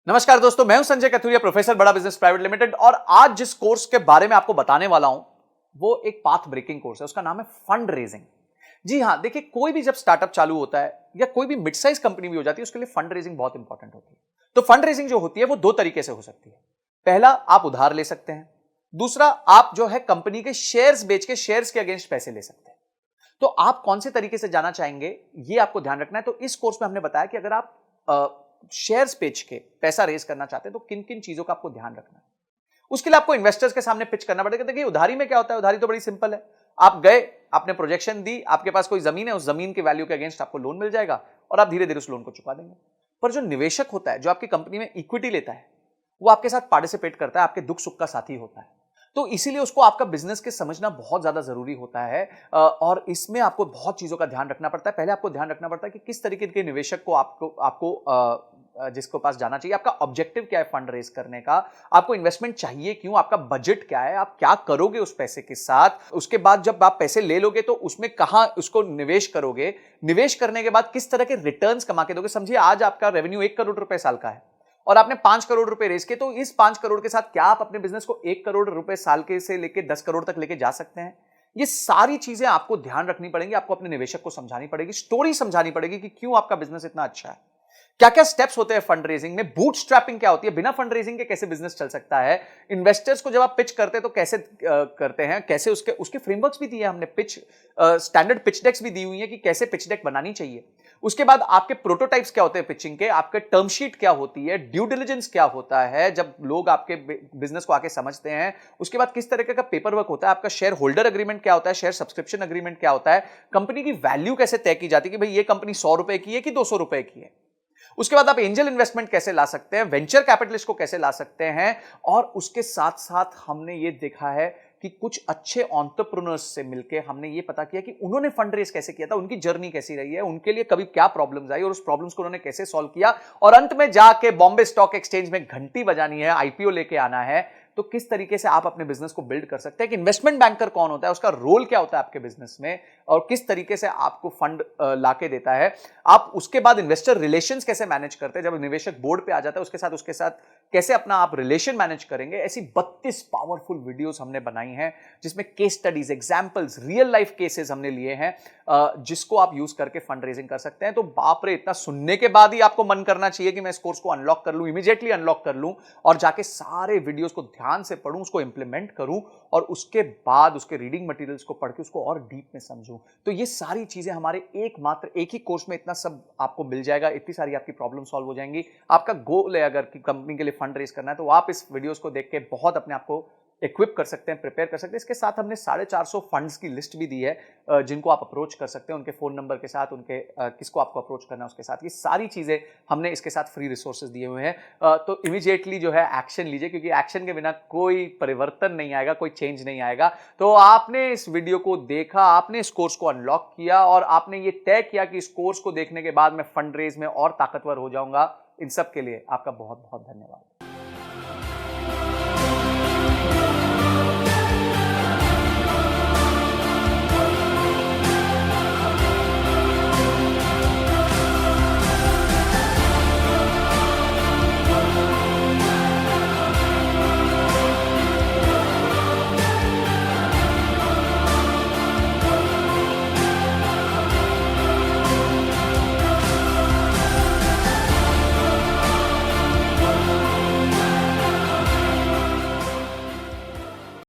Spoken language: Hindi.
नमस्कार दोस्तों, मैं हूं संजय कथुरिया, प्रोफेसर बड़ा बिजनेस प्राइवेट लिमिटेड। और आज जिस कोर्स के बारे में आपको बताने वाला हूं वो एक पाथ ब्रेकिंग कोर्स है। उसका नाम है फंड रेजिंग। जी हां, देखिए, कोई भी जब स्टार्टअप चालू होता है या कोई भी मिड साइज कंपनी भी हो जाती है, उसके लिए फंड रेजिंग बहुत इंपॉर्टेंट होती है। तो फंड रेजिंग जो होती है वो दो तरीके से हो सकती है। पहला, आप उधार ले सकते हैं। दूसरा, आप जो है कंपनी के शेयर्स बेच के शेयर्स के अगेंस्ट पैसे ले सकते हैं। तो आप कौन से तरीके से जाना चाहेंगे, ये आपको ध्यान रखना है। तो इस कोर्स में हमने बताया कि अगर आप शेयर्स बेच के पैसा रेज करना चाहते हैं तो किन किन चीजों का आपको ध्यान रखना है। उसके लिए आपको इन्वेस्टर्स के सामने पिच करना पड़ेगा। देखिए, उधारी में क्या होता है, उधारी तो बड़ी सिंपल है। आप गए, आपने प्रोजेक्शन दी, आपके पास कोई जमीन है, उस जमीन के वैल्यू के अगेंस्ट आपको लोन मिल जाएगा और आप धीरे धीरे उस लोन को चुका देंगे। पर जो निवेशक होता है, जो आपकी कंपनी में इक्विटी लेता है, वो आपके साथ पार्टिसिपेट करता है, आपके दुख सुख का साथी होता है। तो इसीलिए उसको आपका बिजनेस के समझना बहुत ज्यादा जरूरी होता है। और इसमें आपको बहुत चीजों का ध्यान रखना पड़ता है। पहले आपको ध्यान रखना पड़ता है कि किस तरीके के निवेशक को आपको आपको जिसको पास जाना चाहिए, आपका ऑब्जेक्टिव क्या है फंड रेज करने का, आपको इन्वेस्टमेंट चाहिए क्यों, आपका बजट क्या है, आप क्या करोगे उस पैसे के साथ। उसके बाद जब आप पैसे ले लोगे तो उसमें कहां उसको निवेश करोगे, निवेश करने के बाद किस तरह के रिटर्न्स कमा के दोगे। समझिए, आज आपका रेवेन्यू 1 करोड़ रुपए साल का है और आपने 5 करोड़ रुपए रेज किए, तो इस 5 करोड़ के साथ क्या आप अपने बिजनेस को 1 करोड़ रुपए साल के से लेकर 10 करोड़ तक लेके जा सकते हैं। ये सारी चीजें आपको ध्यान रखनी पड़ेंगी, आपको अपने निवेशक को समझानी पड़ेगी, स्टोरी समझानी पड़ेगी कि क्यों आपका बिजनेस इतना अच्छा है। क्या क्या स्टेप्स होते हैं फंड रेजिंग में, बूट स्ट्रैपिंग क्या होती है, बिना फंड रेजिंग के कैसे बिजनेस चल सकता है, इन्वेस्टर्स को जब आप पिच करते हैं तो कैसे करते हैं, कैसे उसके उसके फ्रेमवर्क्स भी दिए हमने, पिच स्टैंडर्ड पिच डेक्स भी दी हुई है कि कैसे पिच डेक बनानी चाहिए। उसके बाद आपके प्रोटोटाइप्स क्या होते हैं पिचिंग के, आपके टर्म शीट क्या होती है, ड्यू डिलिजेंस क्या होता है जब लोग आपके बिजनेस को आके समझते हैं। उसके बाद किस तरीके का पेपर वर्क होता है, आपका शेयर होल्डर अग्रीमेंट क्या होता है, शेयर सब्सक्रिप्शन अग्रीमेंट क्या होता है, कंपनी की वैल्यू कैसे तय की जाती है कि भाई ये कंपनी 100 रुपए की है कि 200 रुपए की है। उसके बाद आप एंजल इन्वेस्टमेंट कैसे ला सकते हैं, वेंचर कैपिटलिस्ट को कैसे ला सकते हैं। और उसके साथ साथ हमने ये देखा है कि कुछ अच्छे एंटरप्रेन्योर्स से मिलके हमने ये पता किया कि उन्होंने फंड रेज कैसे किया था, उनकी जर्नी कैसी रही है, उनके लिए कभी क्या प्रॉब्लम्स आई और उस प्रॉब्लम्स को उन्होंने कैसे सॉल्व किया। और अंत में जाके बॉम्बे स्टॉक एक्सचेंज में घंटी बजानी है, आईपीओ लेके आना है। तो किस तरीके से आप अपने बिजनेस को बिल्ड कर सकते हैं, कि इन्वेस्टमेंट बैंकर कौन होता है, उसका रोल क्या होता है आपके बिजनेस में, और किस तरीके से आपको फंड लाके देता है। आप उसके बाद इन्वेस्टर रिलेशंस कैसे मैनेज करते हैं, जब निवेशक बोर्ड पे आ जाता है उसके साथ कैसे अपना आप रिलेशन मैनेज करेंगे। ऐसी 32 पावरफुल वीडियोस हमने बनाई हैं जिसमें case studies, examples, real life cases हमने लिए हैं, जिसको आप यूज करके फंड रेजिंग कर सकते हैं। तो बाप रे, इतना सुनने के बाद ही आपको मन करना चाहिए कि मैं इस कोर्स को अनलॉक कर लूं, इमीडिएटली अनलॉक कर लूं और जाके सारे वीडियोस को ध्यान से पढूं, उसको इंप्लीमेंट करूं और उसके बाद उसके रीडिंग मटेरियल्स को पढ़ के उसको और डीप में समझूं। तो ये सारी चीजें हमारे एक ही कोर्स में इतना सब आपको मिल जाएगा, इतनी सारी आपकी प्रॉब्लम सॉल्व हो जाएंगी। आपका गोल है अगर कि कंपनी के लिए फंड रेज करना है, तो आप इस वीडियोस को देख के बहुत अपने आप को इक्विप कर सकते हैं, प्रिपेयर कर सकते हैं। इसके साथ हमने 450 फंड्स की लिस्ट भी दी है जिनको आप अप्रोच कर सकते हैं, उनके फोन नंबर के साथ, उनके किसको आपको अप्रोच करना है उसके साथ। ये सारी चीजें हमने इसके साथ फ्री रिसोर्सेज दिए हुए हैं। तो इमीडिएटली जो है एक्शन लीजिए, क्योंकि एक्शन के बिना कोई परिवर्तन नहीं आएगा, कोई चेंज नहीं आएगा। तो आपने इस वीडियो को देखा, आपने इस कोर्स को अनलॉक किया और आपने ये तय किया कि इस कोर्स को देखने के बाद मैं फंड रेज में और ताकतवर हो जाऊंगा। इन सब के लिए आपका बहुत बहुत धन्यवाद।